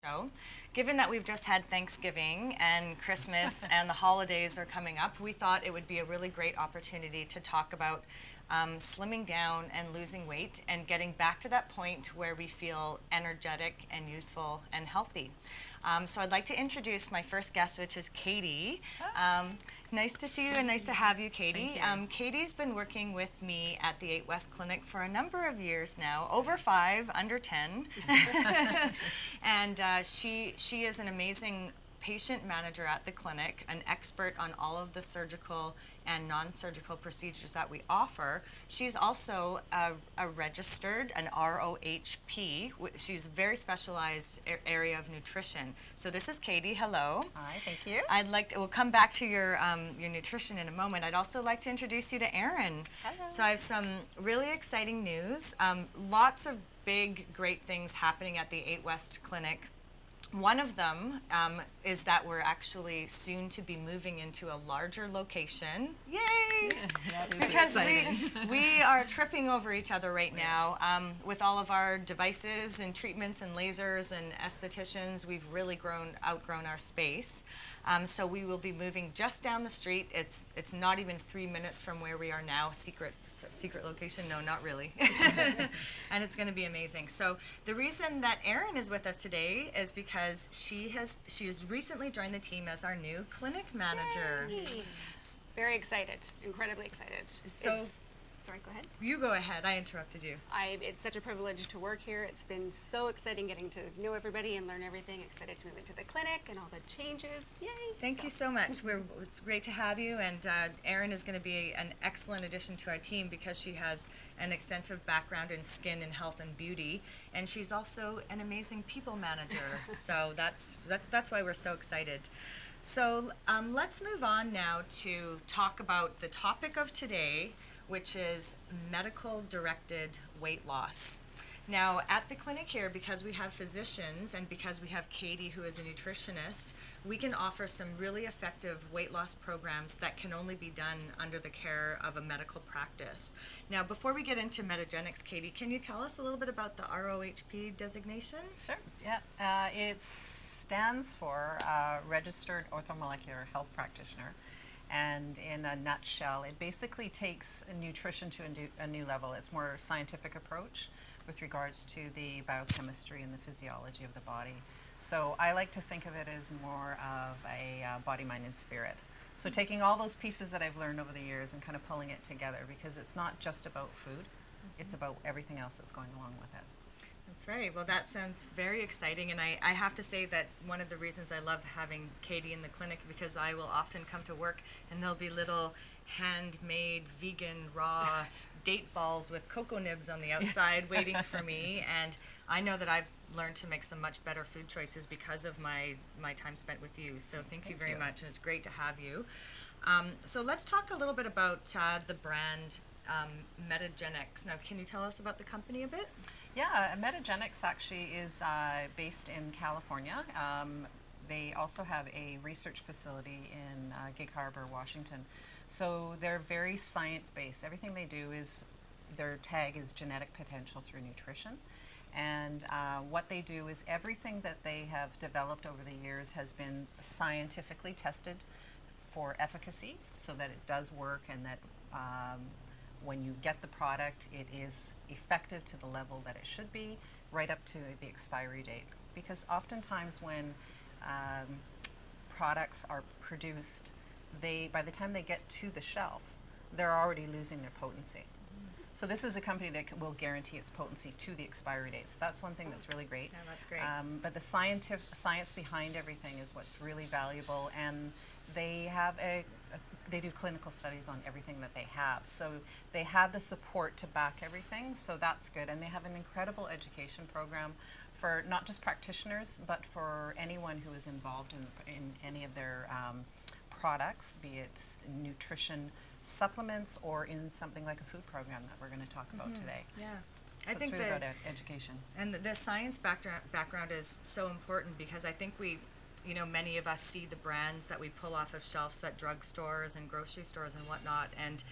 show. Given that we've just had Thanksgiving and Christmas and the holidays are coming up, we thought it would be a really great opportunity to talk about slimming down and losing weight and getting back to that point where we feel energetic and youthful and healthy. So I'd like to introduce my first guest, which is Katie. Nice to see you and nice to have you, Katie. Katie's been working with me at the 8 West Clinic for a number of years now, over 5, under 10. And she is an amazing patient manager at the clinic, an expert on all of the surgical and non-surgical procedures that we offer. She's also a registered, an ROHP. She's a very specialized area of nutrition. So this is Katie. Hello. Hi, thank you. We'll come back to your nutrition in a moment. I'd also like to introduce you to Erin. Hello. So I have some really exciting news. Lots of big, great things happening at the 8 West Clinic. One of them is that we're actually soon to be moving into a larger location. Yay! Yeah, that is because exciting. we are tripping over each other right now with all of our devices and treatments and lasers and estheticians. We've really outgrown our space. So we will be moving just down the street. It's not even 3 minutes from where we are now. Secret location? No, not really. And it's going to be amazing. So the reason that Erin is with us today is because she has recently joined the team as our new clinic manager. Yay. Very excited, incredibly excited. So Sorry, go ahead. you go ahead. I interrupted you. It's such a privilege to work here. It's been so exciting getting to know everybody and learn everything. Excited to move into the clinic and all the changes. Yay! Thank you so much. It's great to have you, and Erin is going to be an excellent addition to our team because she has an extensive background in skin and health and beauty, and she's also an amazing people manager. So that's why we're so excited. So let's move on now to talk about the topic of today, which is medical-directed weight loss. Now, at the clinic here, because we have physicians and because we have Katie, who is a nutritionist, we can offer some really effective weight loss programs that can only be done under the care of a medical practice. Now, before we get into Metagenics, Katie, can you tell us a little bit about the ROHP designation? Sure. Yeah. It stands for Registered Orthomolecular Health Practitioner. And in a nutshell, it basically takes nutrition to a new level. It's more a scientific approach with regards to the biochemistry and the physiology of the body. So I like to think of it as more of a body, mind, and spirit. So taking all those pieces that I've learned over the years and kind of pulling it together, because it's not just about food, it's about everything else that's going along with it. That's right. Well, that sounds very exciting, and I have to say that one of the reasons I love having Katie in the clinic, because I will often come to work and there'll be little handmade vegan raw date balls with cocoa nibs on the outside waiting for me, and I know that I've learned to make some much better food choices because of my time spent with you. So thank you very much, and it's great to have you. So let's talk a little bit about the brand Metagenics. Now, can you tell us about the company a bit? Yeah, Metagenics actually is based in California. They also have a research facility in Gig Harbor, Washington. So they're very science-based. Everything they do is, their tag is genetic potential through nutrition. And what they do is everything that they have developed over the years has been scientifically tested for efficacy so that it does work, and that when you get the product, it is effective to the level that it should be, right up to the expiry date. Because oftentimes when products are produced, by the time they get to the shelf, they're already losing their potency. So this is a company that will guarantee its potency to the expiry date. So that's one thing that's really great. Yeah, that's great. But the science behind everything is what's really valuable, and they have they do clinical studies on everything that they have. So they have the support to back everything, so that's good. And they have an incredible education program for not just practitioners, but for anyone who is involved in any of their products, be it nutrition supplements or in something like a food program that we're going to talk about today. Yeah. So I think it's really about education. And the science background is so important, because I think many of us see the brands that we pull off of shelves at drugstores and grocery stores and whatnot, and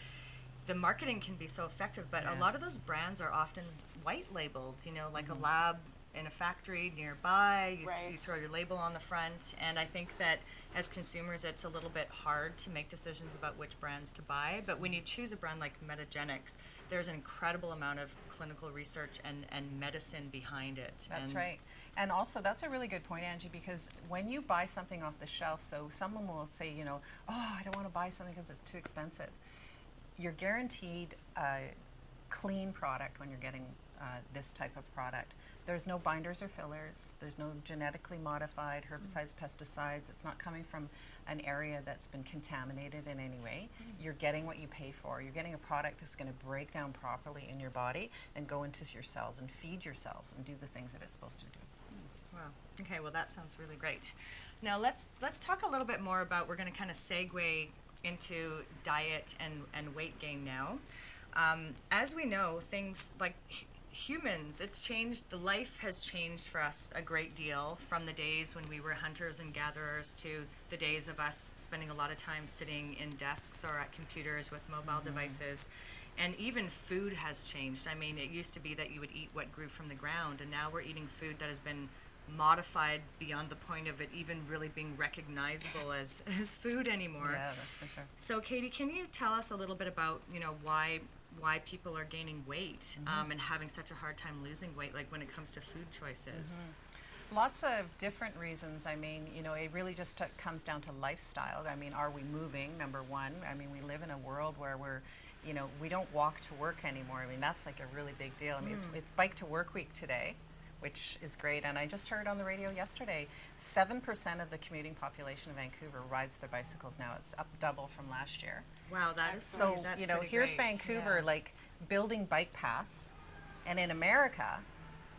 the marketing can be so effective, but a lot of those brands are often white labeled, like a lab in a factory nearby. You Right. throw your label on the front, and I think that as consumers, it's a little bit hard to make decisions about which brands to buy. But when you choose a brand like Metagenics, there's an incredible amount of clinical research and medicine behind it. That's And right. And also, that's a really good point, Angie, because when you buy something off the shelf, so someone will say, you know, oh, I don't want to buy something because it's too expensive. You're guaranteed a clean product when you're getting this type of product. There's no binders or fillers. There's no genetically modified herbicides, pesticides. It's not coming from an area that's been contaminated in any way. You're getting what you pay for. You're getting a product that's going to break down properly in your body and go into your cells and feed your cells and do the things that it's supposed to do. Wow. Okay, well that sounds really great. Now let's talk a little bit more about, we're going to kind of segue into diet and weight gain now. As we know, things like humans, it's changed, the life has changed for us a great deal from the days when we were hunters and gatherers to the days of us spending a lot of time sitting in desks or at computers with mobile devices. And even food has changed. I mean, it used to be that you would eat what grew from the ground, and now we're eating food that has been modified beyond the point of it even really being recognizable as food anymore. Yeah, that's for sure. So Katie, can you tell us a little bit about, you know, why people are gaining weight and having such a hard time losing weight, like when it comes to food choices? Lots of different reasons. I mean, you know, it really just comes down to lifestyle. I mean, are we moving? Number one. I mean, we live in a world where we're, you know, we don't walk to work anymore. I mean, that's like a really big deal. I mean, it's bike to work week today, which is great. And I just heard on the radio yesterday, 7% of the commuting population of Vancouver rides their bicycles now. It's up double from last year. Wow, that is So, that's you know, pretty here's great. Vancouver, Yeah. like building bike paths. And in America,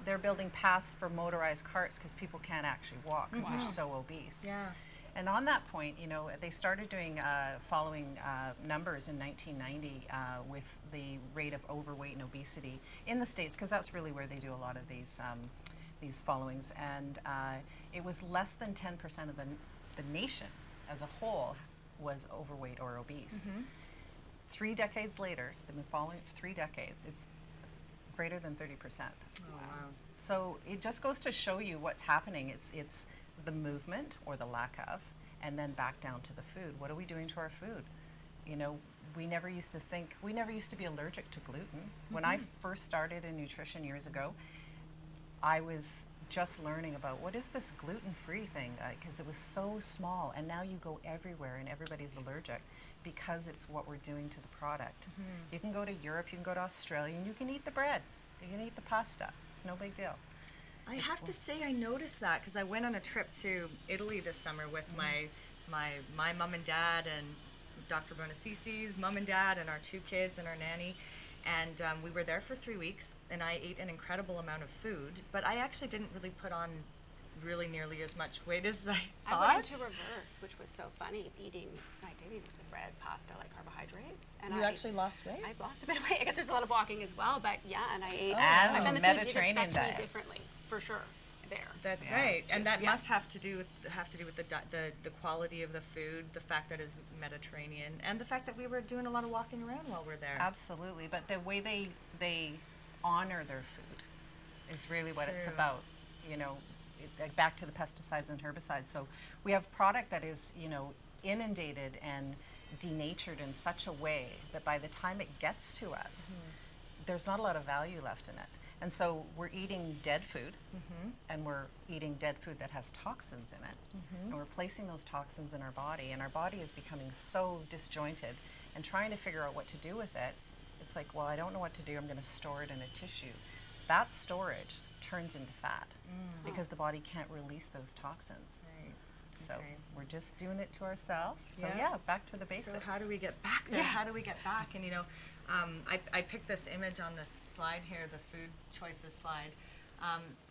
they're building paths for motorized carts because people can't actually walk because they're so obese. Yeah. And on that point, you know, they started doing following numbers in 1990 with the rate of overweight and obesity in the States, because that's really where they do a lot of these followings. And it was less than 10% of the nation as a whole was overweight or obese. 3 decades later, so they've been following for 3 decades, it's greater than 30%. Oh, wow. So it just goes to show you what's happening. It's the movement or the lack of, and then back down to the food. What are we doing to our food? You know, we never used to be allergic to gluten. When I first started in nutrition years ago, I was just learning about what is this gluten-free thing, because it was so small, and now you go everywhere and everybody's allergic because it's what we're doing to the product. You can go to Europe, you can go to Australia, and you can eat the bread, you can eat the pasta. It's no big deal. I have to say I noticed that because I went on a trip to Italy this summer with my mom and dad and Dr. Bonassisi's mom and dad and our 2 kids and our nanny. And we were there for 3 weeks, and I ate an incredible amount of food, but I actually didn't really put on really nearly as much weight as I thought. I went into reverse, which was so funny. I did eat the bread, pasta, like carbohydrates. And You I actually lost weight? I've lost a bit of weight. I guess there's a lot of walking as well, but yeah, and I ate. And I found the the food Mediterranean did affect diet. me differently, for sure. There. That's Yeah, right, that's and that Yeah. must have to do with the quality of the food, the fact that it's Mediterranean, and the fact that we were doing a lot of walking around while we're there. Absolutely, but the way they honor their food is really what it's True. about. You know, like back to the pesticides and herbicides. So we have product that is, you know, inundated and denatured in such a way that by the time it gets to us, there's not a lot of value left in it. And so we're eating dead food, and we're eating dead food that has toxins in it, and we're placing those toxins in our body, and our body is becoming so disjointed, and trying to figure out what to do with it. It's like, well, I don't know what to do. I'm going to store it in a tissue. That storage turns into fat because the body can't release those toxins. Right. So Okay. we're just doing it to ourselves. So Yeah. yeah, back to the basics. So how do we get back there? How do we get back? And you know, I picked this image on this slide here, the food choices slide,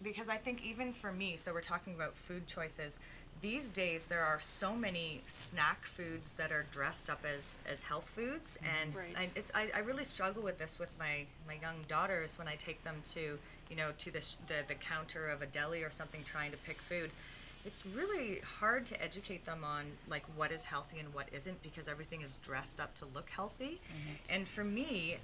because I think even for me, so we're talking about food choices, these days there are so many snack foods that are dressed up as health foods, and Right. I really struggle with this with my young daughters when I take them to, you know, to the counter of a deli or something trying to pick food. It's really hard to educate them on like what is healthy and what isn't, because everything is dressed up to look healthy. And for me,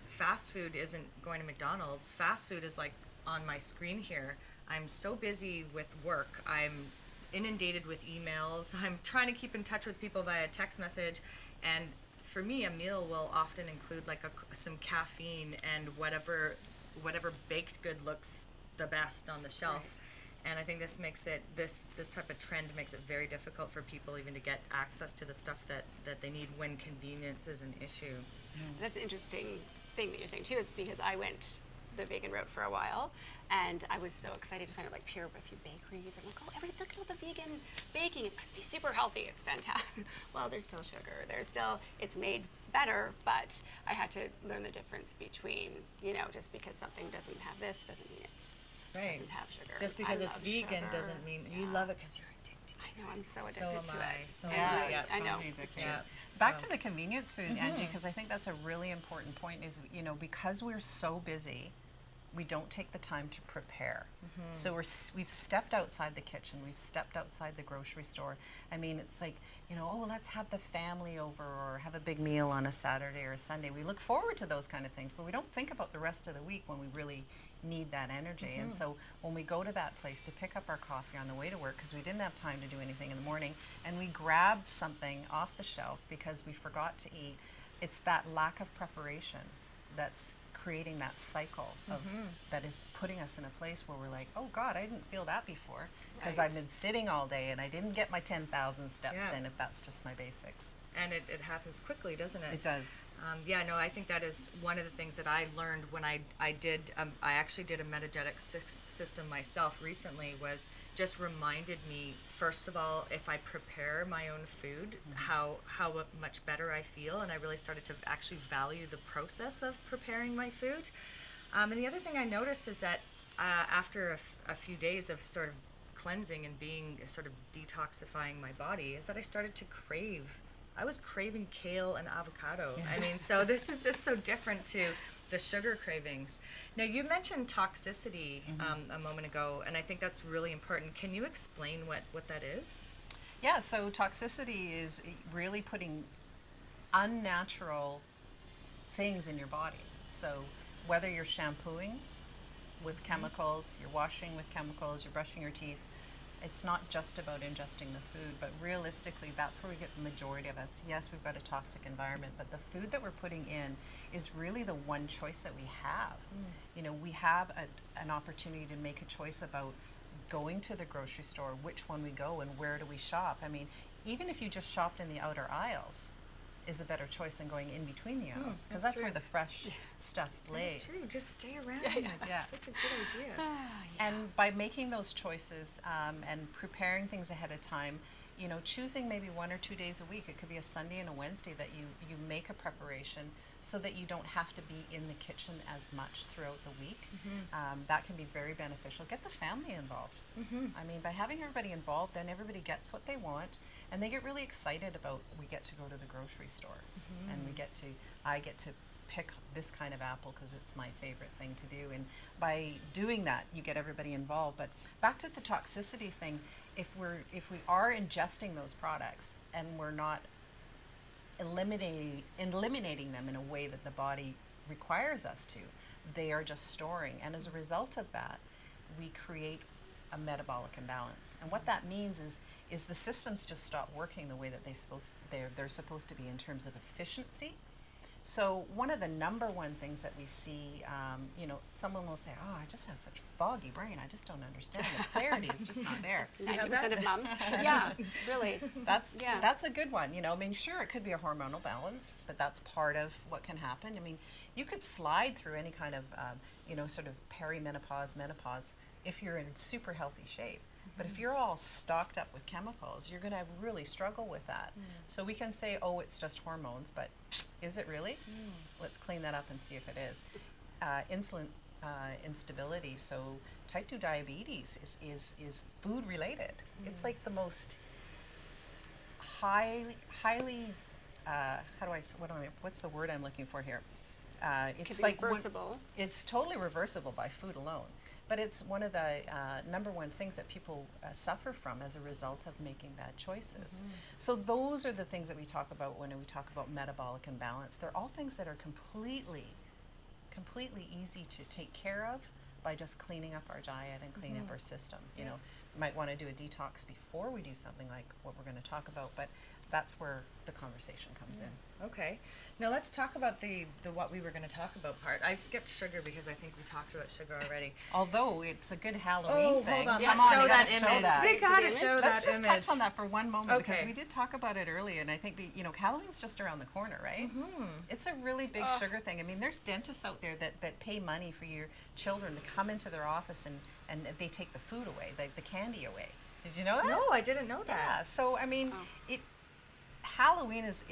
fast food isn't going to McDonald's. Fast food is like on my screen here. I'm so busy with work. I'm inundated with emails. I'm trying to keep in touch with people via text message, and for me, a meal will often include like some caffeine and whatever baked good looks the best on the shelf. And I think this makes it this type of trend makes it very difficult for people even to get access to the stuff that they need when convenience is an issue. That's an interesting thing that you're saying too, is because I went the vegan route for a while, and I was so excited to find out like Pure a few bakeries. I'm like, oh, look at all the vegan baking. It must be super healthy. It's fantastic. Well, there's still sugar. It's made better, but I had to learn the difference between, just because something doesn't have this doesn't mean doesn't have sugar. Just because it's vegan sugar. doesn't mean you love it because you're addicted to it. I know, I'm so addicted to it. So I know. Totally addicted. Yeah. Back to the convenience food, Angie, because I think that's a really important point is, because we're so busy, we don't take the time to prepare. So we've stepped outside the kitchen, we've stepped outside the grocery store. I mean, it's like, oh, let's have the family over or have a big meal on a Saturday or a Sunday. We look forward to those kind of things, but we don't think about the rest of the week when we really need that energy. And so when we go to that place to pick up our coffee on the way to work, because we didn't have time to do anything in the morning, and we grab something off the shelf because we forgot to eat, it's that lack of preparation that's creating that cycle of that is putting us in a place where we're like, oh God, I didn't feel that before because I've been sitting all day and I didn't get my 10,000 steps in, if that's just my basics. And it happens quickly, doesn't it? It does. I think that is one of the things that I learned when I actually did a Metagenics system myself recently, was just reminded me, first of all, if I prepare my own food, how much better I feel, and I really started to actually value the process of preparing my food. And the other thing I noticed is that after a few days of sort of cleansing and being sort of detoxifying my body, is that I was craving kale and avocado. I mean, so this is just so different to the sugar cravings. Now, you mentioned toxicity a moment ago, and I think that's really important. Can you explain what that is? Yeah, so toxicity is really putting unnatural things in your body. So whether you're shampooing with chemicals, you're washing with chemicals, you're brushing your teeth, it's not just about ingesting the food, but realistically, that's where we get the majority of us. Yes, we've got a toxic environment, but the food that we're putting in is really the one choice that we have. We have an opportunity to make a choice about going to the grocery store, which one we go and where do we shop. I mean, even if you just shopped in the outer aisles, is a better choice than going in between the aisles, because that's where the fresh stuff lays. That's true. Just stay around. Yeah. That's a good idea. And by making those choices and preparing things ahead of time, choosing maybe 1 or 2 days a week, it could be a Sunday and a Wednesday that you make a preparation so that you don't have to be in the kitchen as much throughout the week. That can be very beneficial. Get the family involved. I mean, by having everybody involved, then everybody gets what they want, and they get really excited about, we get to go to the grocery store, and I get to pick this kind of apple because it's my favorite thing to do. And by doing that, you get everybody involved. But back to the toxicity thing, if we are ingesting those products and we're not eliminating them in a way that the body requires us to, they are just storing, and as a result of that, we create a metabolic imbalance. And what that means is the systems just stop working the way that they're supposed to be in terms of efficiency. So one of the number one things that we see, someone will say, oh, I just have such foggy brain, I just don't understand, the clarity is just not there. 90% of moms. Yeah, really. That's a good one. I mean, sure, it could be a hormonal balance, but that's part of what can happen. I mean, you could slide through any kind of, sort of perimenopause, menopause, if you're in super healthy shape. But if you're all stocked up with chemicals, you're going to really struggle with that. So we can say, oh, it's just hormones, but is it really? Let's clean that up and see if it is. Insulin instability, so type 2 diabetes is food related. It's like the most highly, what's the word I'm looking for here? It's like reversible. It's totally reversible by food alone. But it's one of the number one things that people suffer from as a result of making bad choices. So those are the things that we talk about when we talk about metabolic imbalance. They're all things that are completely easy to take care of by just cleaning up our diet and cleaning up our system. You know, you might want to do a detox before we do something like what we're going to talk about, but that's where the conversation comes in. Okay. Now let's talk about the what we were going to talk about part. I skipped sugar because I think we talked about sugar already. Although it's a good Halloween thing. Hold on. Yeah. Let's Come show you that gotta image. show that. We got to Image? show Let's that just image. touch on that for one moment because Okay. we did talk about it earlier, and I think Halloween's just around the corner, right? It's a really big sugar thing. I mean, there's dentists out there that pay money for your children to come into their office and they take the food away, the candy away. Did you know that? No, I didn't know that. Yeah. So I mean, Halloween is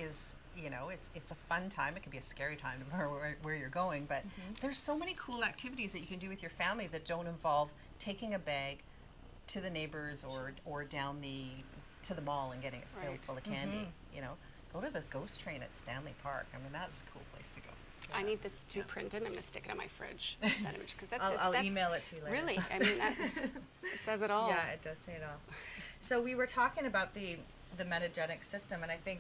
it's a fun time. It can be a scary time where you're going, but there's so many cool activities that you can do with your family that don't involve taking a bag to the neighbors or down to the mall and getting it filled Right. full of candy. You know, go to the ghost train at Stanley Park. I mean, that's a cool place to go. I need this to be printed. I'm gonna stick it on my fridge. That image, because I'll email it to you later. Really, I mean, it says it all. Yeah, it does say it all. So we were talking about the Metagenics system, and I think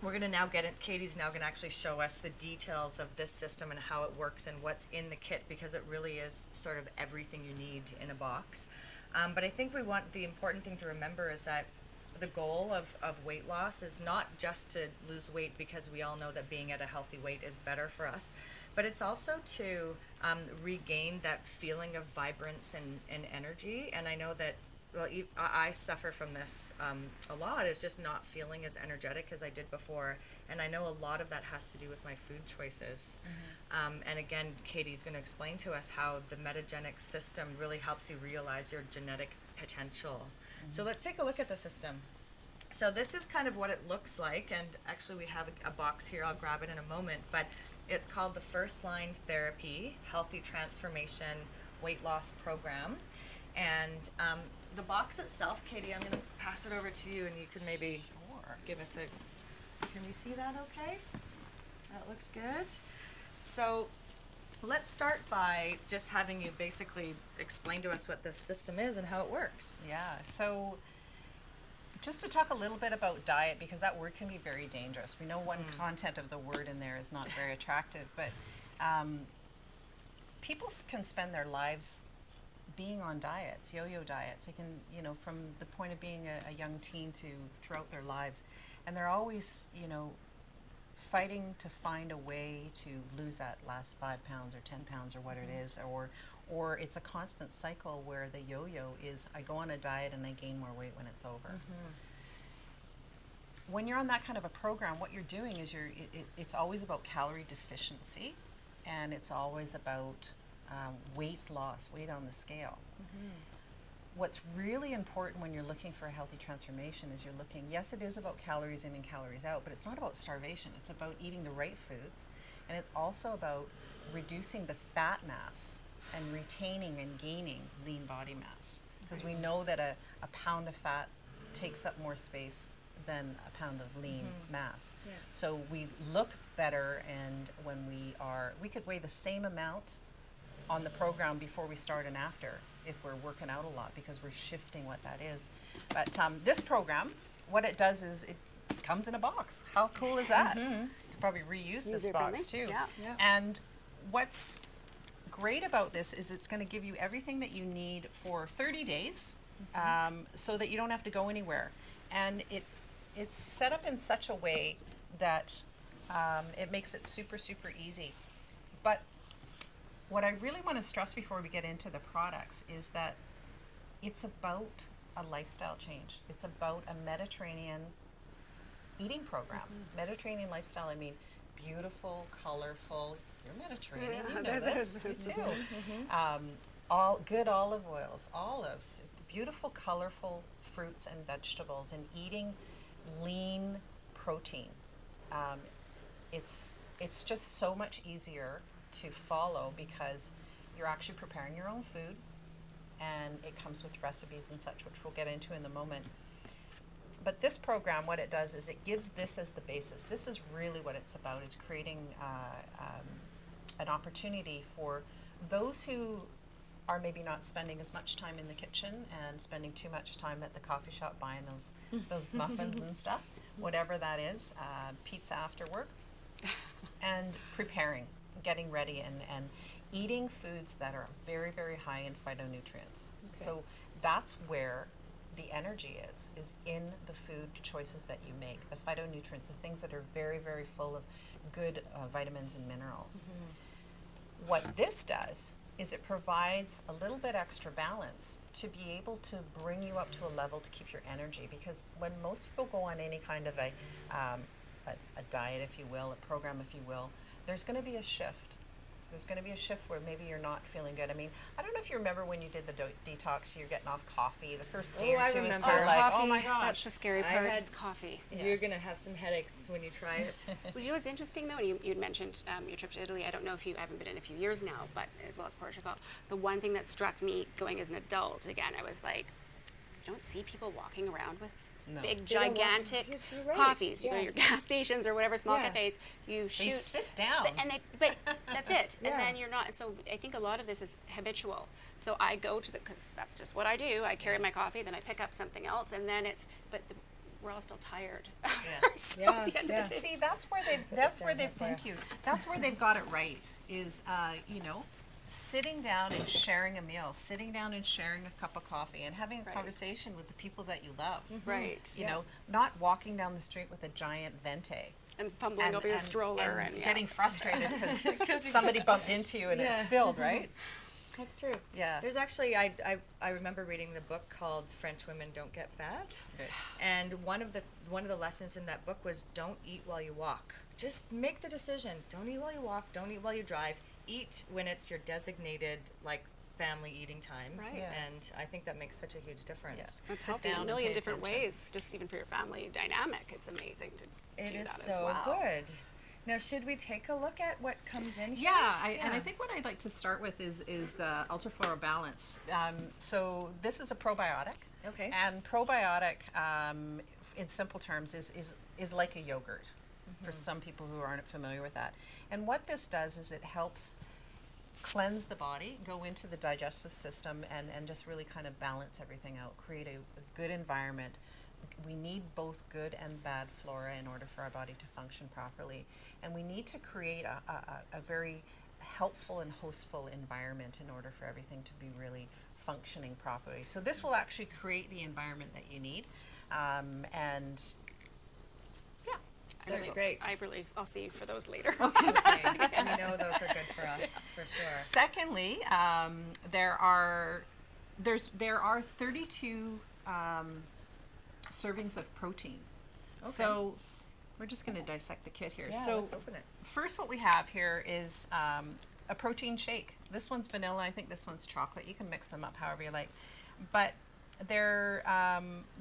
we're going to now get it. Katie's now going to actually show us the details of this system and how it works and what's in the kit, because it really is sort of everything you need in a box. But I think the important thing to remember is that the goal of weight loss is not just to lose weight, because we all know that being at a healthy weight is better for us, but it's also to regain that feeling of vibrance and energy. And I know that, well, I suffer from this a lot, is just not feeling as energetic as I did before. And I know a lot of that has to do with my food choices. And again, Katie's going to explain to us how the Metagenics system really helps you realize your genetic potential. So let's take a look at the system. So this is kind of what it looks like, and actually we have a box here. I'll grab it in a moment, but it's called the First Line Therapy Healthy Transformation Weight Loss Program. And the box itself, Katie, I'm going to pass it over to you, and you can maybe give us can we see that okay? That looks good. So let's start by just having you basically explain to us what this system is and how it works. Yeah, so just to talk a little bit about diet, because that word can be very dangerous. We know one content of the word in there is not very attractive, but people can spend their lives being on diets, yo-yo diets. They can, from the point of being a young teen to throughout their lives, and they're always, fighting to find a way to lose that last 5 pounds or 10 pounds or what it is, or it's a constant cycle where the yo-yo is, I go on a diet and I gain more weight when it's over. When you're on that kind of a program, what you're doing is it's always about calorie deficiency, and it's always about weight loss, weight on the scale. What's really important when you're looking for a healthy transformation is yes, it is about calories in and calories out, but it's not about starvation. It's about eating the right foods, and it's also about reducing the fat mass and retaining and gaining lean body mass. Because we know that a pound of fat takes up more space than a pound of lean mass. Yeah. So we look better, and when we could weigh the same amount on the program before we start and after, if we're working out a lot, because we're shifting what that is. But this program, what it does is it comes in a box. How cool is that? You could probably reuse this box too. Yeah. And what's great about this is it's going to give you everything that you need for 30 days, so that you don't have to go anywhere. And it's set up in such a way that it makes it super, super easy. But what I really want to stress before we get into the products is that it's about a lifestyle change. It's about a Mediterranean eating program. Mediterranean lifestyle, I mean, beautiful, colorful. You're Mediterranean, you know this. You too. All good olive oils, olives, beautiful, colorful fruits and vegetables, and eating lean protein. It's just so much easier to follow, because you're actually preparing your own food, and it comes with recipes and such, which we'll get into in a moment. But this program, what it does is it gives this as the basis. This is really what it's about, is creating an opportunity for those who are maybe not spending as much time in the kitchen and spending too much time at the coffee shop buying those muffins and stuff, whatever that is, pizza after work, and preparing, getting ready, and eating foods that are very, very high in phytonutrients. So that's where the energy is in the food choices that you make, the phytonutrients, the things that are very, very full of good vitamins and minerals. What this does is it provides a little bit extra balance to be able to bring you up to a level to keep your energy, because when most people go on any kind of a diet, if you will, a program, if you will, there's going to be a shift. There's going to be a shift where maybe you're not feeling good. I mean, I don't know if you remember when you did the detax, you're getting off coffee. The first day or I two is remember. kind of like, Coffee, oh my gosh. that's the scary I part, had- is coffee. You're gonna have some headaches when you try it. Well, you know what's interesting though, you'd mentioned your trip to Italy. I don't know if I haven't been in a few years now, but as well as Portugal. The one thing that struck me going as an adult, again, I was like, you don't see people walking around with No. big, They don't walk- gigantic yes, you're right. coffees. You go Yeah. to your gas stations or whatever small Yeah. cafes, you They shoot. sit down. But that's it. Yeah. And then you're not. So I think a lot of this is habitual. So I go to because that's just what I do. I carry my coffee, then I pick up something else, and then we're all still tired. So Yeah, at the end yeah. of the day, See, that's where they've, thank you. That's where they've got it right, is, sitting down and sharing a meal, sitting down and sharing a cup of coffee and having a Right. conversation with the people that you love. right. You know, not walking down the street with a giant venti. And fumbling over your stroller and yeah. getting frustrated because somebody bumped into you and it Yeah. spilled, right? That's true. Yeah. There's actually, I remember reading the book called French Women Don't Get Fat. Good. And one of the lessons in that book was don't eat while you walk. Just make the decision. Don't eat while you walk, don't eat while you drive. Eat when it's your designated family eating time. Right. Yeah. And I think that makes such a huge difference. It's Sit healthy in down a and million pay different attention. ways, just even for your family dynamic. It's amazing to It do is that so as well. good. Now, should we take a look at what comes in here? Yeah, and I think what I'd like to start with is the Ultraflora Balance. So this is a probiotic. Okay. And probiotic, in simple terms, is like a yogurt for some people who aren't familiar with that. And what this does is it helps cleanse the body, go into the digestive system, and just really kind of balance everything out, create a good environment. We need both good and bad flora in order for our body to function properly. And we need to create a very helpful and hostful environment in order for everything to be really functioning properly. So this will actually create the environment that you need. And yeah, That's great. I'll see you for those later. Okay. And we know those are good for us, for sure. secondly, there are 32 servings of protein. Okay. So we're just going to dissect the kit here. Yeah, so let's open it. first, what we have here is a protein shake. This one's vanilla. I think this one's chocolate. You can mix them up however you like, but they're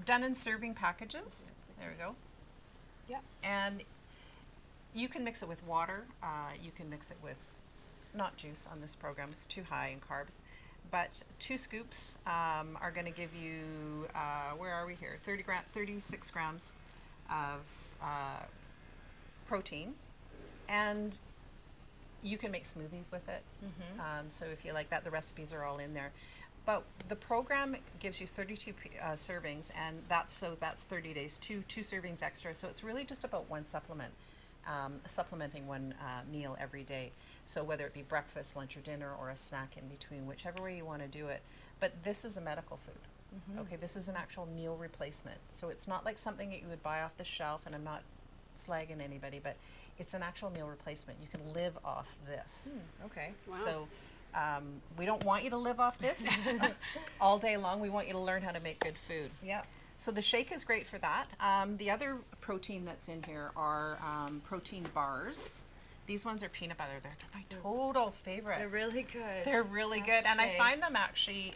done in serving packages. There we go. Yeah. And you can mix it with water. You can mix it with, not juice on this program, it's too high in carbs. But 2 scoops are going to give you, where are we here? 36 grams of protein. And you can make smoothies with it. So if you like that, the recipes are all in there. But the program gives you 32 servings, and that's 30 days, two servings extra. So it's really just about one supplement, supplementing one meal every day. So whether it be breakfast, lunch, or dinner, or a snack in between, whichever way you want to do it. But this is a medical food. Okay, this is an actual meal replacement. So it's not like something that you would buy off the shelf, and I'm not slagging anybody, but it's an actual meal replacement. You can live off this. Okay. Wow. So we don't want you to live off this all day long. We want you to learn how to make good food. Yeah. So the shake is great for that. The other protein that's in here are protein bars. These ones are peanut butter. They're my total favorite. They're really good. They're really I have good, to and I say. find them actually.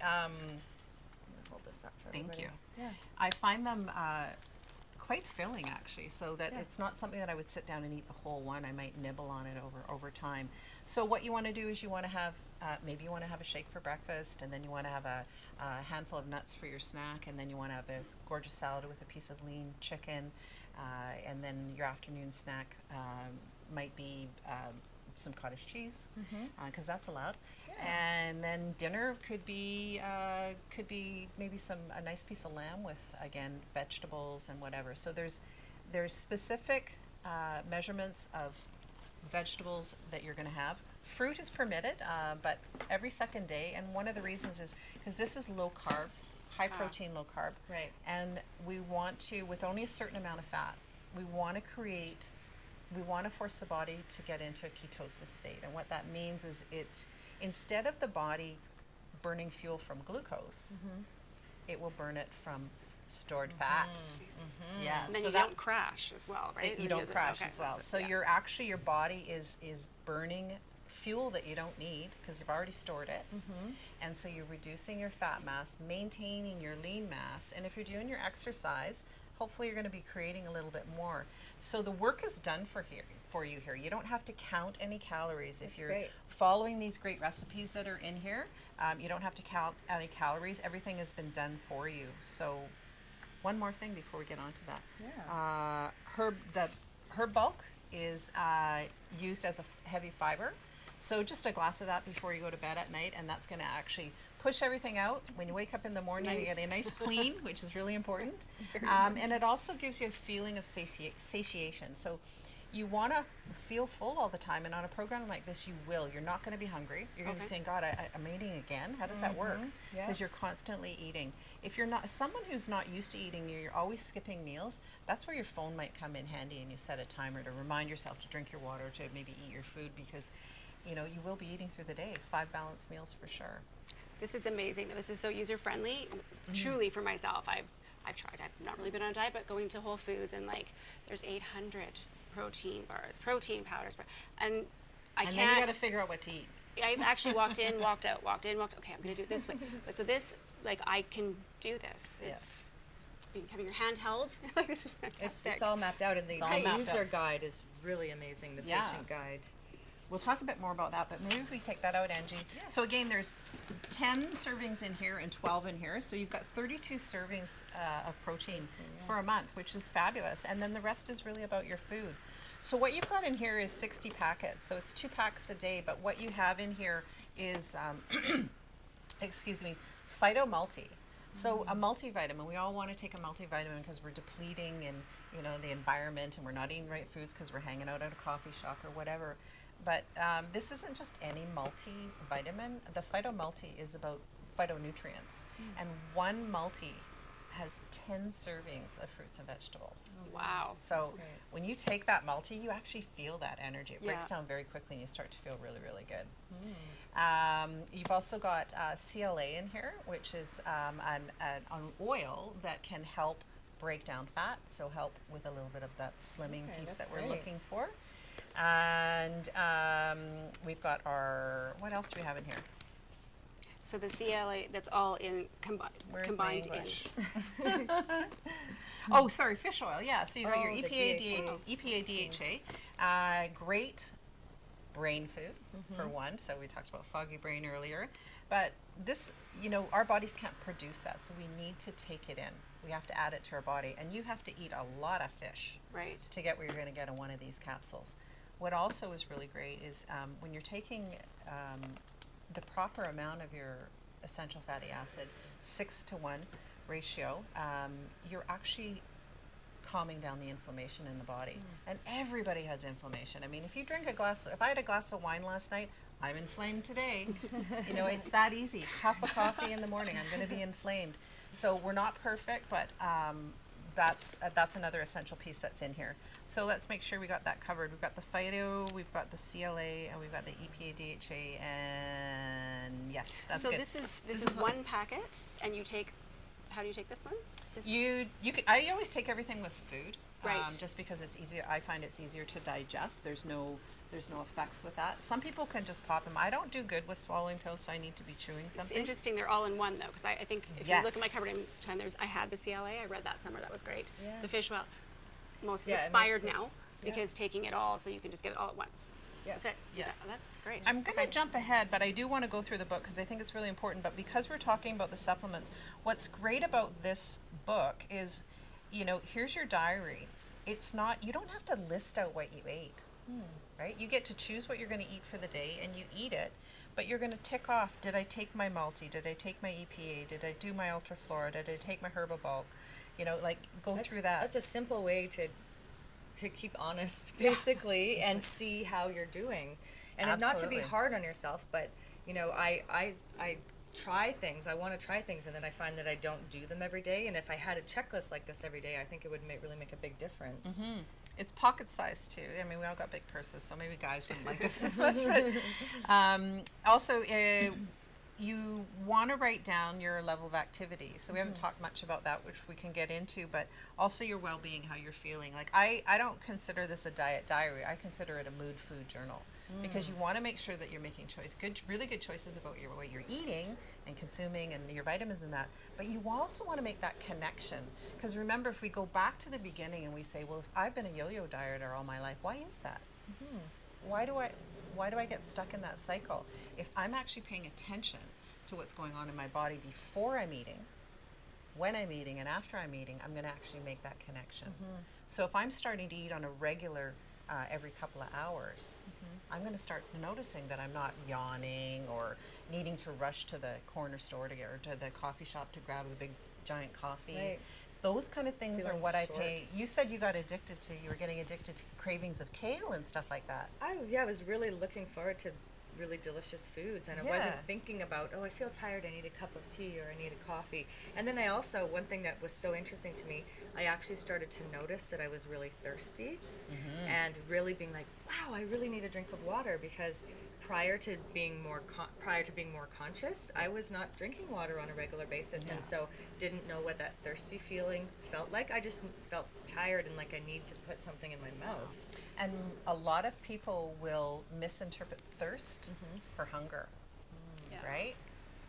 Hold this up for Thank everybody. you. Yeah. I find them quite filling, actually, so that it's not something that I would sit down and eat the whole one. I might nibble on it over time. So what you want to do is you want to have maybe you want to have a shake for breakfast, and then you want to have a handful of nuts for your snack, and then you want to have a gorgeous salad with a piece of lean chicken, and then your afternoon snack might be some cottage cheese, because that's allowed. And then dinner could be maybe a nice piece of lamb with, again, vegetables and whatever. So there's specific measurements of vegetables that you're going to have. Fruit is permitted, but every second day. And one of the reasons is because this is low carbs, high protein, low carb. Right. And we want to, with only a certain amount of fat, we want to force the body to get into a ketosis state. And what that means is it's, instead of the body burning fuel from glucose, it will burn it from stored fat. Yeah. And then so you that don't crash as well, right? you don't crash okay, as well. that's- So yeah. you're actually, your body is burning fuel that you don't need because you've already stored it. And so you're reducing your fat mass, maintaining your lean mass. And if you're doing your exercise, hopefully you're going to be creating a little bit more. So the work is done for you here. You don't have to count any calories. If you're great. following these great recipes that are in here, you don't have to count any calories. Everything has been done for you. So one more thing before we get on to that. Yeah. Herb bulk is used as a heavy fiber. So just a glass of that before you go to bed at night, and that's going to actually push everything out. When you wake up in the morning, you Nice. get a nice clean, which is really important. And it also gives you a feeling of satiation. So you want to feel full all the time, and on a program like this, you will. You're not going to be hungry. You're going to be Okay. saying, God, I'm eating again. How does that work? Yeah. Because you're constantly eating. If you're not, someone who's not used to eating, you're always skipping meals, that's where your phone might come in handy, and you set a timer to remind yourself to drink your water, to maybe eat your food, because you know, you will be eating through the day. 5 balanced meals for sure. This is amazing. This is so user friendly. Truly, for myself, I've tried. I've not really been on a diet, but going to Whole Foods and like there's 800 protein bars, protein powders, and I And can't. then you got to figure out what to eat. I've actually walked in, walked out, walked in, walked. Okay, I'm gonna do it this way. But so this, like, I can do this. It's having your hand held. Like, this is fantastic. It's all mapped out, and the all mapped user out. guide is really amazing. The Yeah. patient guide. We'll talk a bit more about that, but maybe if we take that out, Angie. Yes. So again, there's 10 servings in here and 12 in here. So you've got 32 servings of protein for a month, which is fabulous. And then the rest is really about your food. So what you've got in here is 60 packets. So it's 2 packs a day, but what you have in here is, excuse me, Phyto Multi. So a multivitamin, we all want to take a multivitamin because we're depleting in, you know, the environment, and we're not eating right foods because we're hanging out at a coffee shop or whatever. But this isn't just any multivitamin. The Phyto Multi is about phytonutrients, and one multi has 10 servings of fruits and vegetables. Wow. So great. when you take that multi, you actually feel that energy. It breaks Yeah. down very quickly, and you start to feel really, really good. You've also got CLA in here, which is an oil that can help break down fat, so help with a little bit of that slimming Okay, piece that's that we're great. looking for. And we've got our, what else do we have in here? So the CLA, that's all in Where's combined my in. English? Oh, sorry, fish oil. Yeah, so you got your Oh, the EPA, DHA. Great brain food for one. So we talked about foggy brain earlier, but this, you know, our bodies can't produce that, so we need to take it in. We have to add it to our body, and you have to eat a lot of fish Right. to get what you're going to get in one of these capsules. What also is really great is when you're taking the proper amount of your essential fatty acid, 6-to-1 ratio, you're actually calming down the inflammation in the body. And everybody has inflammation. I mean, if I had a glass of wine last night, I'm inflamed today. You know, it's that easy. Cup of coffee in the morning, I'm going to be inflamed. So we're not perfect, but that's another essential piece that's in here. So let's make sure we got that covered. We've got the Phyto, we've got the CLA, and we've got the EPA, DHA, and yes, that's So good. this is one packet, and you take. How do you take this one? This- I always take everything with food, Right. just because it's easier. I find it's easier to digest. There's no effects with that. Some people can just pop them. I don't do good with swallowing pills, so I need to be chewing It's something. interesting. They're all in one though, because I think if you look at my cupboard, I had the CLA. I read that somewhere. That was great. Yeah. The fish oil, most Yeah, is it expired makes it- now because taking it all, so you can just get it all at once. Yeah. That's it. Yeah. That's great. I'm going to jump ahead, but I do want to go through the book because I think it's really important. But because we're talking about the supplements, what's great about this book is, you know, here's your diary. It's not, you don't have to list out what you ate, right? You get to choose what you're going to eat for the day, and you eat it. But you're going to tick off, did I take my multi? Did I take my EPA? Did I do my ultraflora? Did I take my herbal bulk? You know, like go through that. That's a simple way to keep honest, basically, and see how you're doing. And not to be Absolutely. hard on yourself, but you know, I try things. I want to try things, and then I find that I don't do them every day. And if I had a checklist like this every day, I think it would really make a big difference. It's pocket size too. I mean, we all got big purses, so maybe guys wouldn't like this as much. But also, you want to write down your level of activity. So we haven't talked much about that, which we can get into, but also your well-being, how you're feeling. Like I don't consider this a diet diary. I consider it a mood food journal, because you want to make sure that you're making really good choices about what you're eating and consuming and your vitamins and that. But you also want to make that connection, because remember, if we go back to the beginning and we say, well, if I've been a yo-yo dieter all my life, why is that? Why do I get stuck in that cycle? If I'm actually paying attention to what's going on in my body before I'm eating, when I'm eating, and after I'm eating, I'm going to actually make that connection. So if I'm starting to eat on a regular, every couple of hours, I'm going to start noticing that I'm not yawning or needing to rush to the corner store or to the coffee shop to grab a big giant coffee. Right. Those kind of things are Feeling what short. I pay. You said you were getting addicted to cravings of kale and stuff like that. I was really looking forward to really delicious foods, and I wasn't thinking about, oh, I feel tired, I need a cup of tea or I need a coffee. And then I also, one thing that was so interesting to me, I actually started to notice that I was really thirsty and really being like, wow, I really need a drink of water, because prior to being more conscious, I was not drinking water on a regular basis, and so didn't know what that thirsty feeling felt like. I just felt tired and like I need to put something in my mouth. And a lot of people will misinterpret thirst for hunger, right?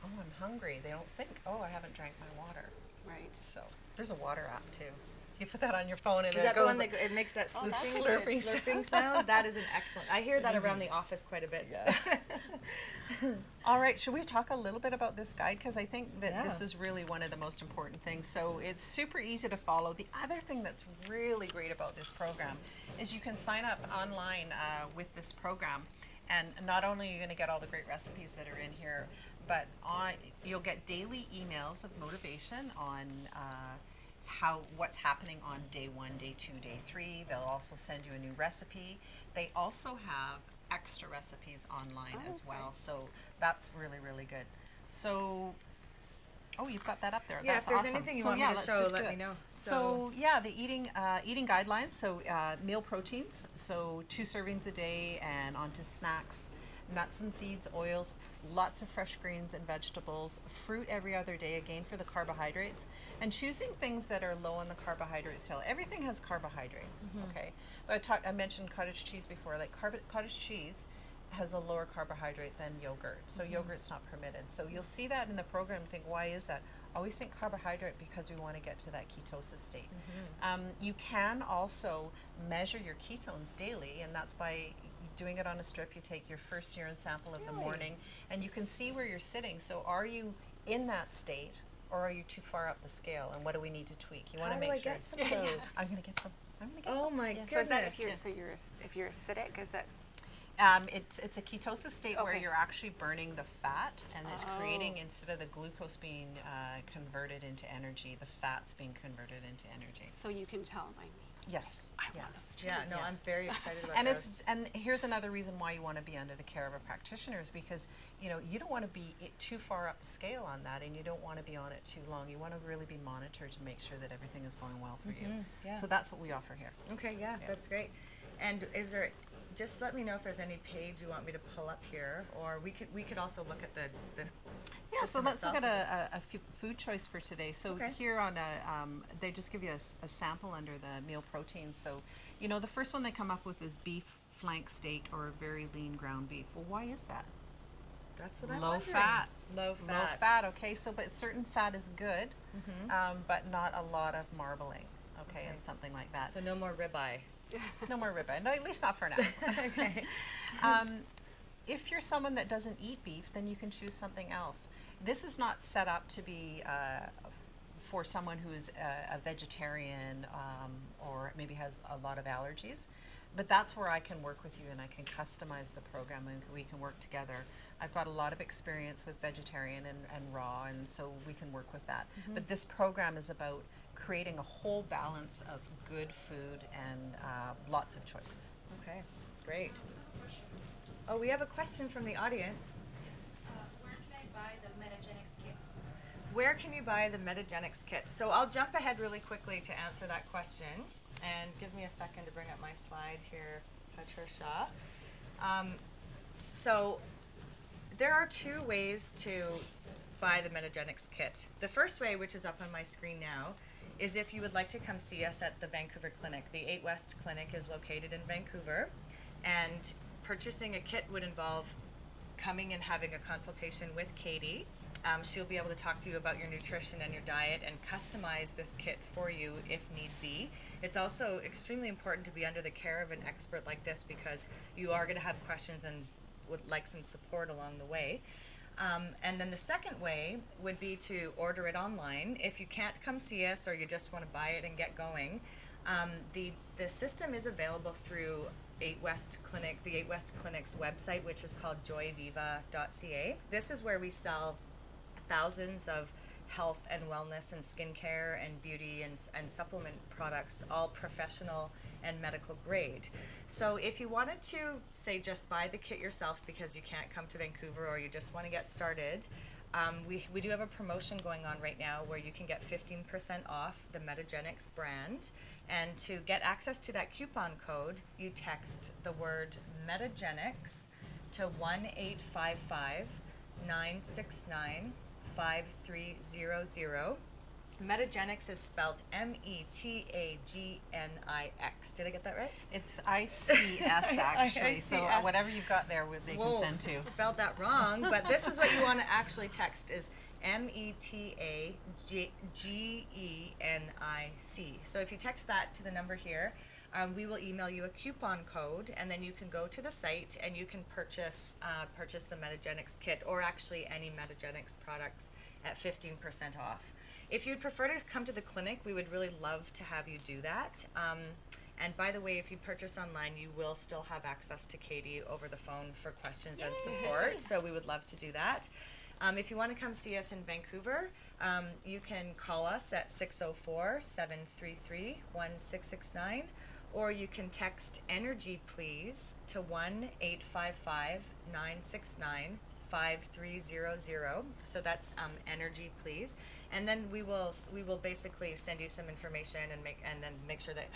Oh, I'm hungry. They don't think, oh, I haven't drank my water. Right. So there's a water app too. You put that on your phone and Is that the one that it makes that Oh, that's slurping sound? That is an excellent. I hear that around the office quite a bit. Yeah. All right, should we talk a little bit about this guide? Because I think that this is really one of the most important things. So it's super easy to follow. The other thing that's really great about this program is you can sign up online with this program, and not only are you going to get all the great recipes that are in here, but you'll get daily emails of motivation on what's happening on day 1, day 2, day 3. They'll also send you a new recipe. They also have extra recipes online as well, so that's really, really good. So, you've got that up there. Yeah, That's if there's awesome. anything you So want me to let's show, just let do me it. know. So yeah, the eating guidelines. So meal proteins. So 2 servings a day, and onto snacks. Nuts and seeds, oils, lots of fresh greens and vegetables, fruit every other day, again for the carbohydrates, and choosing things that are low on the carbohydrate scale. Everything has carbohydrates, okay? But I mentioned cottage cheese before. Like cottage cheese has a lower carbohydrate than yogurt, so yogurt's not permitted. So you'll see that in the program and think, why is that? Always think carbohydrate, because we want to get to that ketosis state. You can also measure your ketones daily, and that's by doing it on a strip. You take your first urine sample of the morning, and you can see where you're sitting. So are you in that state, or are you too far up the scale, and what do we need to tweak? You want to How do make I sure. get some of those? I'm going to get them. Oh my Yes. So is that goodness. if you're acidic, is that It's a ketosis state where Okay. you're actually burning the fat, and it's creating, Oh. instead of the glucose being converted into energy, the fat's being converted into energy. so you can tell my Yes. I Yeah. want those too. Yeah, no, I'm very excited about And those. and here's another reason why you want to be under the care of a practitioner, is because you don't want to be too far up the scale on that, and you don't want to be on it too long. You want to really be monitored to make sure that everything is going well for you. yeah. So that's what we offer here. Okay, yeah, that's great. And is there? Just let me know if there's any page you want me to pull up here, or we could also look at the Yeah, so system let's look itself. at a food choice for today. So Okay. here on they just give you a sample under the meal proteins. So, the first one they come up with is beef flank steak or very lean ground beef. Well, why is that? That's what I'm Low wondering. fat. Low fat. Low fat, okay. So, but certain fat is good, but not a lot of marbling, okay, and something like that. So no more ribeye. No more ribeye. No, at least not for now. Okay. If you're someone that doesn't eat beef, then you can choose something else. This is not set up to be for someone who's a vegetarian or maybe has a lot of allergies, but that's where I can work with you, and I can customize the program, and we can work together. I've got a lot of experience with vegetarian and raw, and so we can work with that. But this program is about creating a whole balance of good food and lots of choices. Okay. Great. Oh, we have a question from the audience. Where can I buy the Metagenics kit? Where can you buy the Metagenics kit? So I'll jump ahead really quickly to answer that question. And give me a second to bring up my slide here, Patricia. So there are two ways to buy the Metagenics kit. The first way, which is up on my screen now, is if you would like to come see us at the Vancouver clinic. The 8 West clinic is located in Vancouver, and purchasing a kit would involve coming and having a consultation with Katie. She'll be able to talk to you about your nutrition and your diet and customize this kit for you if need be. It's also extremely important to be under the care of an expert like this because you are going to have questions and would like some support along the way. And then the second way would be to order it online. If you can't come see us or you just want to buy it and get going, the system is available through 8 West Clinic, the 8 West Clinic's website, which is called joyviva.ca. This is where we sell thousands of health and wellness and skincare and beauty and supplement products, all professional and medical grade. So if you wanted to, say, just buy the kit yourself because you can't come to Vancouver or you just want to get started, we do have a promotion going on right now where you can get 15% off the Metagenics brand. And to get access to that coupon code, you text the word Metagenics to 1-855-969-5300. Metagenics is spelled MetagniX. Did I get that right? It's ICS actually. So ICS. whatever you've got there, they can send to. Spelled that wrong, but this is what you want to actually text is Metagenic. So if you text that to the number here, we will email you a coupon code, and then you can go to the site and you can purchase the Metagenics kit, or actually any Metagenics products at 15% off. If you'd prefer to come to the clinic, we would really love to have you do that. And by the way, if you purchase online, you will still have access to Katie over the phone for questions and support. So we would love to do that. If you want to come see us in Vancouver, you can call us at 604-733-1669, or you can text ENERGY PLEASE to 1-855-969-5300. So that's ENERGY PLEASE. And then we will basically send you some information and then make sure that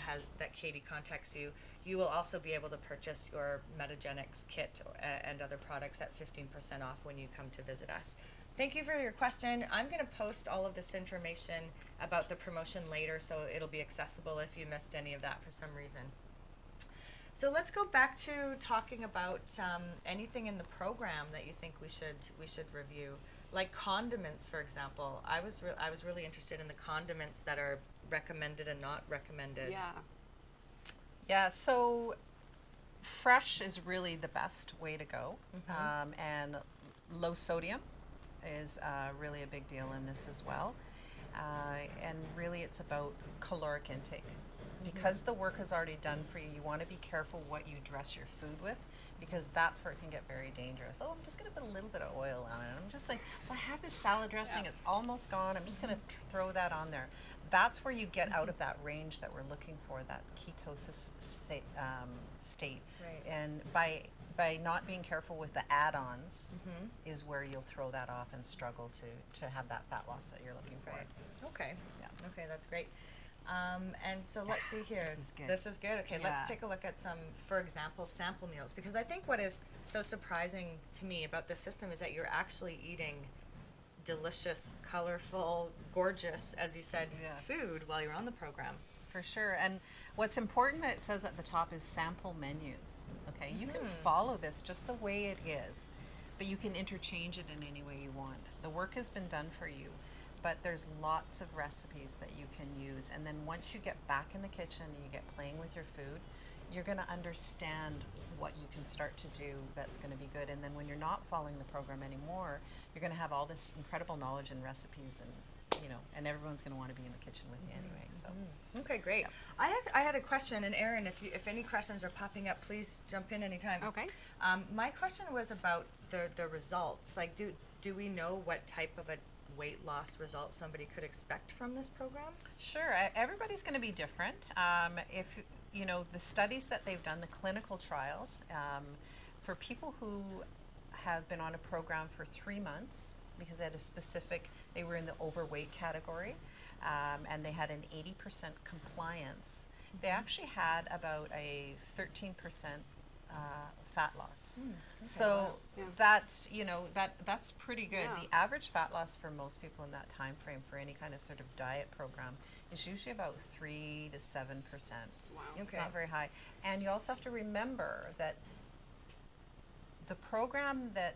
Katie contacts you. You will also be able to purchase your Metagenics kit and other products at 15% off when you come to visit us. Thank you for your question. I'm going to post all of this information about the promotion later, so it'll be accessible if you missed any of that for some reason. So let's go back to talking about anything in the program that you think we should review, like condiments, for example. I was really interested in the condiments that are recommended and not recommended. Yeah. Yeah, so fresh is really the best way to go, and low sodium is really a big deal in this as well. And really it's about caloric intake. Because the work is already done for you, you want to be careful what you dress your food with, because that's where it can get very dangerous. Oh, I'm just going to put a little bit of oil on it. I'm just like, well, I have this salad dressing, it's almost gone. I'm just going to throw that on there. That's where you get out of that range that we're looking for, that ketosis state. Right. And by not being careful with the add-ons is where you'll throw that off and struggle to have that fat loss that you're looking for. Right. Okay. Yeah. Okay, that's great. And so let's see here. This is good. This is good. Okay, Yeah. let's take a look at some, for example, sample meals. Because I think what is so surprising to me about this system is that you're actually eating delicious, colorful, gorgeous, as you said, food while you're on the program. For sure. And what's important, it says at the top, is sample menus. Okay, you can follow this just the way it is, but you can interchange it in any way you want. The work has been done for you, but there's lots of recipes that you can use. And then once you get back in the kitchen and you get playing with your food, you're going to understand what you can start to do that's going to be good. And then when you're not following the program anymore, you're going to have all this incredible knowledge and recipes, and and everyone's going to want to be in the kitchen with you anyway. So Okay, great. Yep. I had a question, and Erin, if any questions are popping up, please jump in anytime. Okay. My question was about the results. Like, do we know what type of a weight loss result somebody could expect from this program? sure, everybody's going to be different. If the studies that they've done, the clinical trials, for people who have been on a program for 3 months, because they had a specific, they were in the overweight category, and they had an 80% compliance, they actually had about a 13% fat loss. So that, you know, that's pretty good. Yeah. The average fat loss for most people in that time frame for any kind of sort of diet program is usually about 3 to 7%. Wow. It's Okay. not very high. And you also have to remember that the program that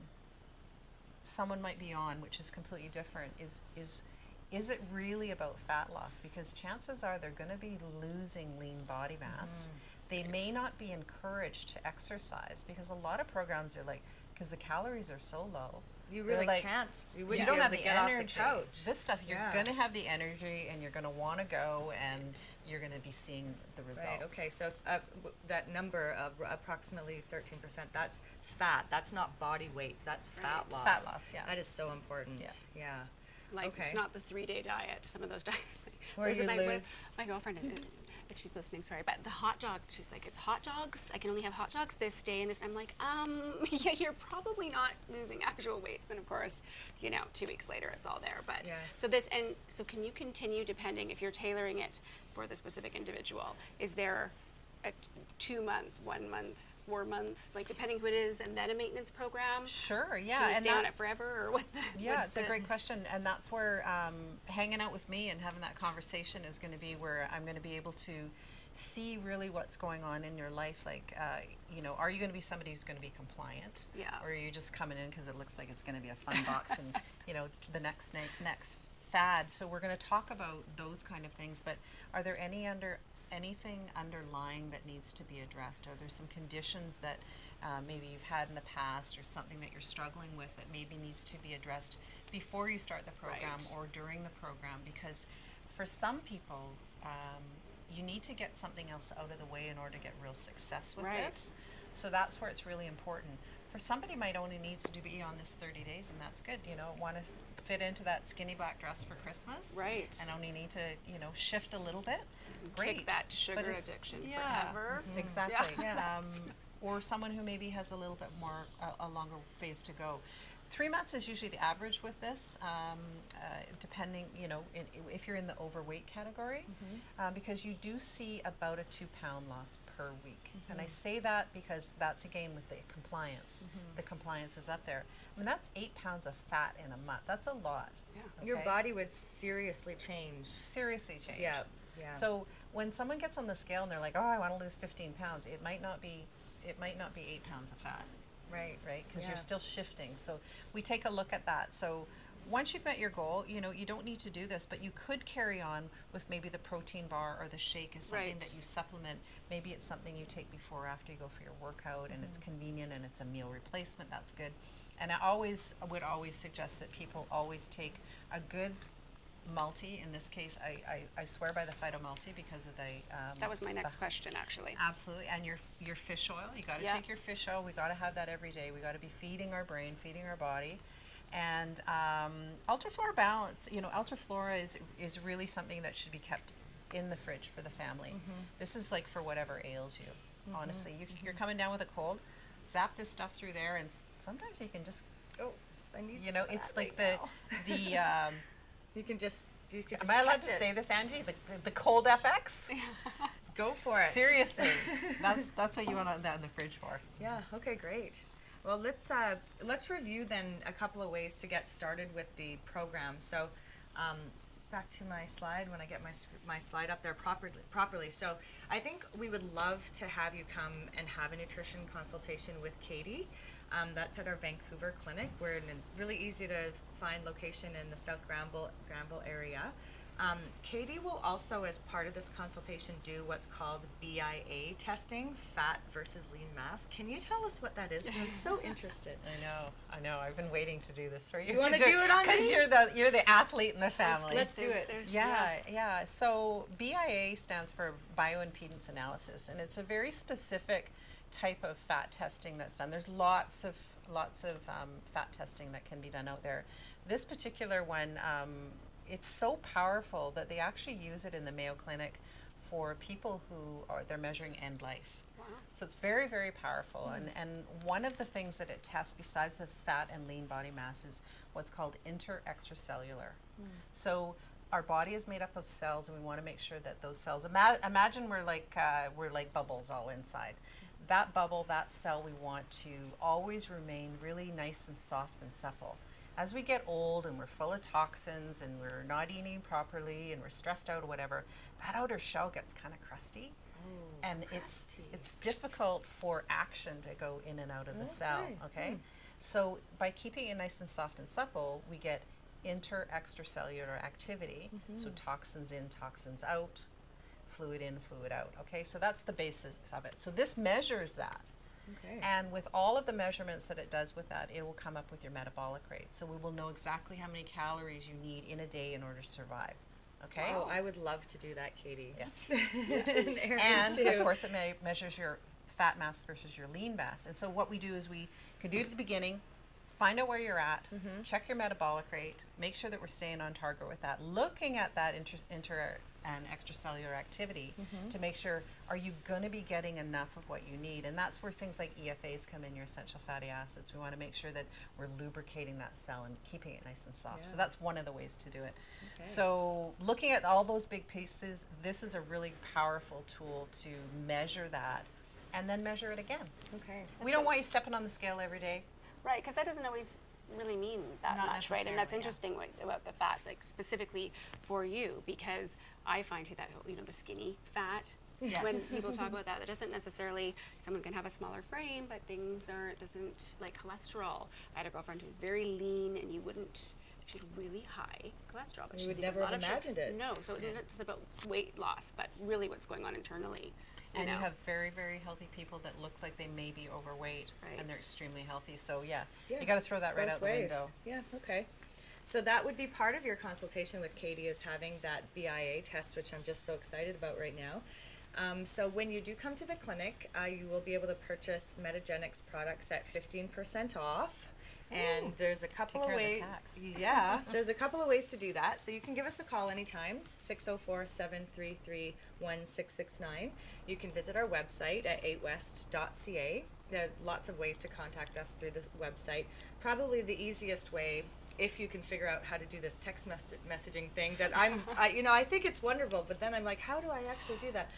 someone might be on, which is completely different, is it really about fat loss? Because chances are they're going to be losing lean body mass. They may not be encouraged to exercise, because a lot of programs are like, because the calories are so low. You they're really like, can't. You You wouldn't don't be have able to the get energy. off the couch. This stuff, you're Yeah. going to have the energy, and you're going to want to go, and you're going to be seeing the results. Right. Okay. So that number of approximately 13%, that's fat. That's not body weight. That's fat Right. loss. Fat loss, yeah. That is so important. Yeah. Yeah. Like, Okay. it's not the 3-day diet. Some of those diets. Where Those you are lose- my girlfriend, if she's listening, sorry, but the hot dog, she's like, it's hot dogs. I can only have hot dogs this day and this. I'm like, yeah, you're probably not losing actual weight. Then of course, you know, 2 weeks later, it's all there. But Yeah. so can you continue depending if you're tailoring it for the specific individual? Is there a 2-month, 1 month, 4 month, like depending who it is, and then a maintenance program? Sure, yeah. Can you and stay on that- it forever, or what's the? Yeah, what's it's a the- great question, and that's where hanging out with me and having that conversation is going to be where I'm going to be able to see really what's going on in your life. Like, you know, are you going to be somebody who's going to be compliant? Yeah. Or are you just coming in because it looks like it's going to be a fun box and, you know, the next fad? So we're going to talk about those kind of things, but are there anything underlying that needs to be addressed? Are there some conditions that maybe you've had in the past, or something that you're struggling with that maybe needs to be addressed before you start the program Right. or during the program? Because for some people, you need to get something else out of the way in order to get real success with Right. this. So that's where it's really important. For somebody might only need to be on this 30 days, and that's good. You know, want to fit into that skinny black dress for Christmas. Right. And only need to, you know, shift a little bit. Great. Kick that sugar if- addiction yeah, forever. Exactly. Yeah. Or someone who maybe has a little bit more, a longer phase to go. 3 months is usually the average with this, depending, you know, if you're in the overweight category, because you do see about a 2-pound loss per week. And I say that because that's again with the compliance. The compliance is up there. I mean, that's 8 pounds of fat in a month. That's a lot. Yeah. Your okay? body would seriously change. Seriously change. Yeah. Yeah. So when someone gets on the scale and they're like, "Oh, I want to lose 15 pounds," it might not be 8 pounds of fat, right. right? Because you're Yeah. still shifting. So we take a look at that. So once you've met your goal, you know, you don't need to do this, but you could carry on with maybe the protein bar or the shake is something Right. that you supplement. Maybe it's something you take before or after you go for your workout, and it's convenient and it's a meal replacement. That's good. And I would always suggest that people always take a good multi. In this case, I swear by the Phyto Multi because of the That was my next question, actually. absolutely. And your fish oil, you got to Yeah. take your fish oil. We got to have that every day. We got to be feeding our brain, feeding our body. And Ultraflora Balance, you know, Ultraflora is really something that should be kept in the fridge for the family. This is like for whatever ails you. Honestly, you're coming down with a cold, zap this stuff through there, and sometimes you can just, Oh, I need. you know, some of it's that like right the now. You can just. Am I allowed to say this, Angie? The cold FX? Go for it. Seriously, that's what you want that in the fridge for. Yeah. Okay. Great. Well, let's review then a couple of ways to get started with the program. So, back to my slide when I get my slide up there properly. So, I think we would love to have you come and have a nutrition consultation with Katie. That's at our Vancouver clinic. We're in a really easy to find location in the South Granville area. Katie will also, as part of this consultation, do what's called BIA testing, fat versus lean mass. Can you tell us what that is? I'm so interested. I know. I've been waiting to do this for you. You wanna do it on Because me? you're the athlete in the family. Let's do it. Yeah. So BIA stands for bioimpedance analysis, and it's a very specific type of fat testing that's done. There's lots of fat testing that can be done out there. This particular one, it's so powerful that they actually use it in the Mayo Clinic for people who are, they're measuring end life. Wow. So it's very, very powerful. And one of the things that it tests besides the fat and lean body mass is what's called inter-extracellular. So our body is made up of cells, and we want to make sure that those cells, imagine we're like bubbles all inside. That bubble, that cell, we want to always remain really nice and soft and supple. As we get old and we're full of toxins and we're not eating properly and we're stressed out or whatever, that outer shell gets kind of crusty. And it's difficult for action to go in and out of the cell, okay? So by keeping it nice and soft and supple, we get inter-extracellular activity. So toxins in, toxins out, fluid in, fluid out, okay? So that's the basis of it. So this measures that. Okay. And with all of the measurements that it does with that, it will come up with your metabolic rate. So we will know exactly how many calories you need in a day in order to survive, okay? Oh, I would love to do that, Katie. Yes. And Erin And too. of course it measures your fat mass versus your lean mass. And so what we do is we can do it at the beginning, find out where you're at, check your metabolic rate, make sure that we're staying on target with that, looking at that inter and extracellular activity to make sure, are you going to be getting enough of what you need? And that's where things like EFAs come in, your essential fatty acids. We want to make sure that we're lubricating that cell and keeping it nice and soft. So that's one of the ways to do it. Okay. So looking at all those big pieces, this is a really powerful tool to measure that and then measure it again. Okay. We don't want you stepping on the scale every day. Right, because that doesn't always really mean that Not much, right? And that's necessarily, interesting about the fat, like specifically for you, because I find too that, you know, the skinny fat, Yes. when people talk about that, that doesn't necessarily, someone can have a smaller frame, but things aren't, doesn't, like cholesterol. I had a girlfriend who was very lean, and you wouldn't, she had really high cholesterol, but You she's would eating never a lot have of sugar. imagined it. No, so it's about weight loss, but really what's going on internally. And know. you have very, very healthy people that look like they may be overweight, and they're Right. extremely healthy. So yeah, Yeah, you got to throw that right both out the ways. window. Yeah, okay. So that would be part of your consultation with Katie, is having that BIA test, which I'm just so excited about right now. So when you do come to the clinic, you will be able to purchase Metagenics products at 15% off. And there's a couple Take of care of ways. the tax. Yeah, there's a couple of ways to do that. So you can give us a call anytime, 604-733-1669. You can visit our website at 8west.ca. There are lots of ways to contact us through the website. Probably the easiest way, if you can figure out how to do this text messaging thing that I think it's wonderful, but then I'm like, how do I actually do that?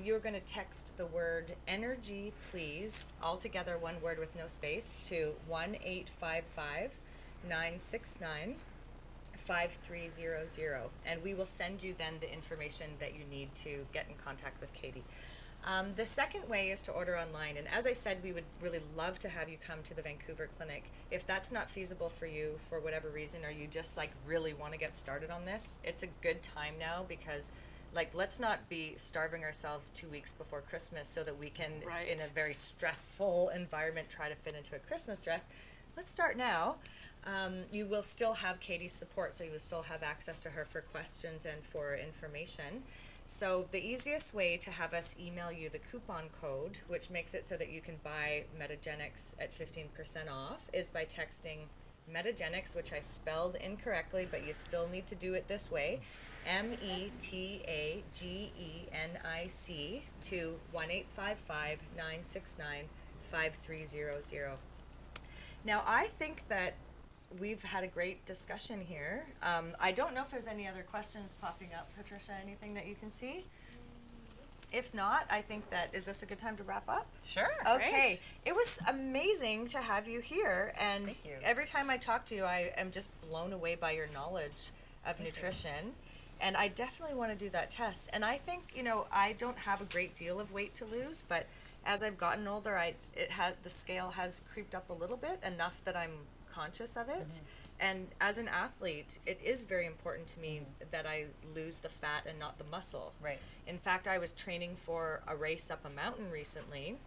You're going to text the word energy, please, all together, one word with no space, to 1-855-969-5300, and we will send you then the information that you need to get in contact with Katie. The second way is to order online, and as I said, we would really love to have you come to the Vancouver clinic. If that's not feasible for you for whatever reason, or you just like really want to get started on this, it's a good time now, because like, let's not be starving ourselves 2 weeks before Christmas so that we can, Right. in a very stressful environment, try to fit into a Christmas dress. Let's start now. You will still have Katie's support, so you will still have access to her for questions and for information. So the easiest way to have us email you the coupon code, which makes it so that you can buy Metagenics at 15% off, is by texting Metagenics, which I spelled incorrectly, but you still need to do it this way, METAGENIC, to 1-855-969-5300. Now, I think that we've had a great discussion here. I don't know if there's any other questions popping up, Patricia, anything that you can see? If not, I think that, is this a good time to wrap up? Sure. Okay. Great. It was amazing to have you here, and Thank you. every time I talk to you, I am just blown away by your knowledge of nutrition. And I definitely want to do that test. And I think, I don't have a great deal of weight to lose, but as I've gotten older, the scale has creeped up a little bit, enough that I'm conscious of it. And as an athlete, it is very important to me that I lose the fat and not the muscle. Right. In fact, I was training for a race up a mountain recently.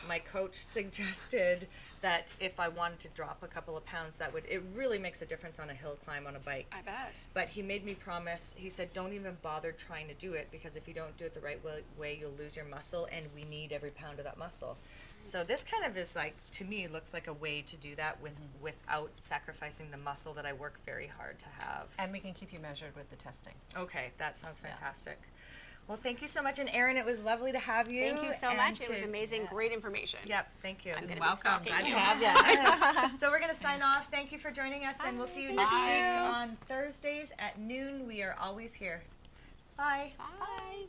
My coach suggested that if I wanted to drop a couple of pounds, it really makes a difference on a hill climb on a bike. I bet. But he made me promise, he said, don't even bother trying to do it, because if you don't do it the right way, you'll lose your muscle, and we need every pound of that muscle. So this kind of is like, to me, looks like a way to do that without sacrificing the muscle that I work very hard to have. And we can keep you measured with the testing. Okay, that sounds fantastic. Well, thank you so much. And Erin, it was lovely to have you. Thank you so and much. It was to- amazing. Great information. Yep, thank you. I'm gonna be Welcome. stalking Glad you. to have you. So we're going to sign off. Thank you for joining us, and we'll see you next week on Thursdays at noon. We are always here. Bye. Bye.